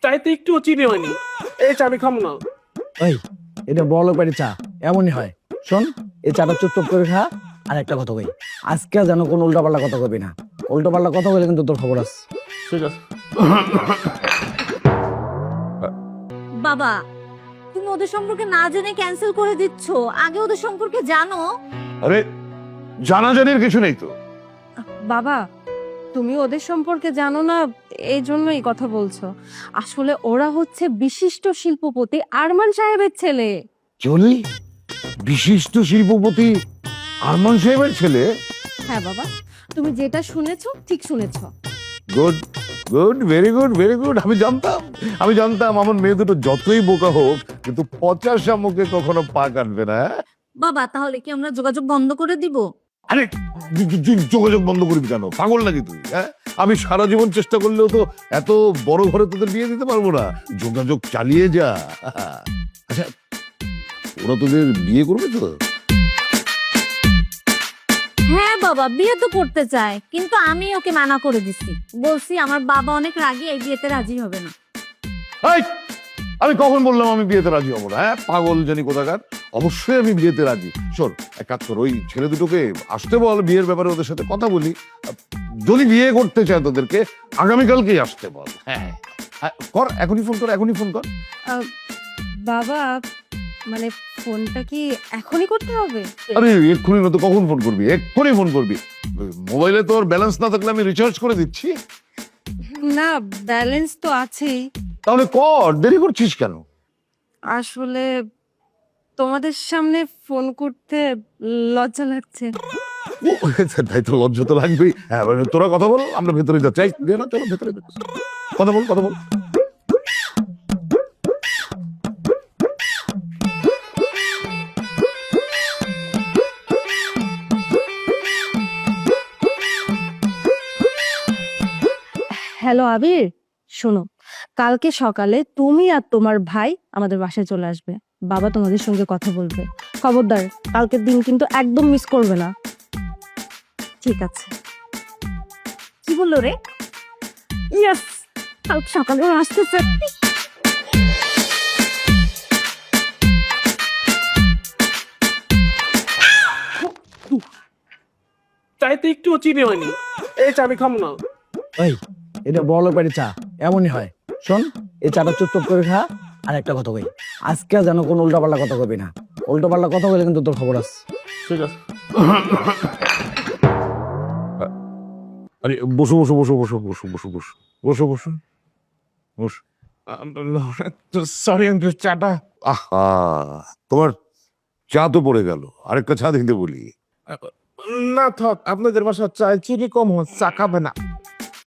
চাইতে একটু চিনি হয়নি। এই চা আমি খাম না। ওই এটা বড় লোক বাড়ির চা, এমনই হয়। শোন, এই চাটা চুপ করে খা। আর একটা কথা কই, আজকে যেন কোনো উল্টাপাল্টা কথা কবি না। উল্টাপাল্টা কথা বলে কিন্তু তোর খবর আছে। ঠিক আছে। বাবা, তুমি ওদের সম্পর্কে না জেনে ক্যান্সেল করে দিচ্ছ। আগে ওদের সম্পর্কে জানো। আরে জানাজানির কিছু নেই তো। বাবা, তুমি ওদের সম্পর্কে জানো না, এই জন্য এই কথা বলছো। আসলে ওরা হচ্ছে বিশিষ্ট শিল্পপতি আরমান সাহেবের ছেলে। কি বললি? বিশিষ্ট শিল্পপতি আরমান সাহেবের ছেলে? হ্যাঁ বাবা, তুমি যেটা শুনেছো ঠিক শুনেছো। Good good, very good, very good. আমি জানতাম আমার মেয়ে দুটো যতই বোকা হোক কিন্তু পচা শামুকে কখনো পা কাটবে না। বাবা, তাহলে কি আমরা যোগাযোগ বন্ধ করে দিব? আরে যোগাযোগ বন্ধ করবি কেন? পাগল নাকি তুই? হ্যাঁ, আমি সারা জীবন চেষ্টা করলেও তো এত বড় ঘরে তোদের বিয়ে দিতে পারবো না। যোগাযোগ চালিয়ে যা। আচ্ছা, ওরা তোদের বিয়ে করবে তো? হ্যাঁ বাবা, বিয়ে তো করতে চায়, কিন্তু আমি ওকে মানা করে দিছি। বলছি আমার বাবা অনেক রাগী, এই বিয়েতে রাজি হবে না। এই, আমি কখন বললাম আমি বিয়েতে রাজি হবো না? হ্যাঁ, পাগল জানি কোথাকার। অবশ্যই আমি বিয়েতে রাজি। শোন, এক কাজ কর, ওই ছেলে দুটোকে আসতে বল, বিয়ের ব্যাপারে ওদের সাথে কথা বলি। যদি বিয়ে করতে চায় তোদেরকে আগামীকালকেই আসতে বল। হ্যাঁ হ্যাঁ, কর, এখনই ফোন কর, এখনই ফোন কর। বাবা, মানে ফোনটা কি এখনই করতে হবে? আরে এক্ষুনি না তো কখন ফোন করবি? এক্ষুনি ফোন করবি। মোবাইলে তোর ব্যালেন্স না থাকলে আমি রিচার্জ করে দিচ্ছি। না, ব্যালেন্স তো আছেই। তাহলে কর, দেরি করছিস কেন? আসলে তোমাদের সামনে ফোন করতে লজ্জা লাগছে। তাই তো, লজ্জা তো লাগবেই। হ্যাঁ, তোরা কথা বল, আমরা ভেতরে যাচ্ছি। এই, দে না, চলো ভেতরে কথা বল, কথা বল। হ্যালো আবির, শোনো, কালকে সকালে তুমি আর তোমার ভাই আমাদের বাসায় চলে আসবে। বাবা তোমাদের সঙ্গে কথা বলবে। খবরদার, কালকের দিন কিন্তু একদম মিস করবে না। ঠিক আছে। কি বললো রে? ইয়েস, কাল সকালে ওরা আসতেছে। চাইতে একটু চিনি হয়নি। এই চা আমি খাম না। ওই এটা বড় লোক বাড়ির চা, এমনই হয়। শোন, এই চাটা চুপ করে খা। আর একটা কথা কই, আজকে যেন কোনো উল্টাপাল্টা কথা কবি না। উল্টাপাল্টা কথা বলে কিন্তু তোর খবর আছে। ঠিক আছে। আরে বসো বসো বসো বসো বসো বসো বসো বসো বসো বসো। সরি আঙ্কেল, চাটা। আহা, তোমার চা তো পড়ে গেল, আরেকটা চা দিতে বলি। না থাক, আপনাদের বাসার চায় চিনি কম হয়, চা খাবে না।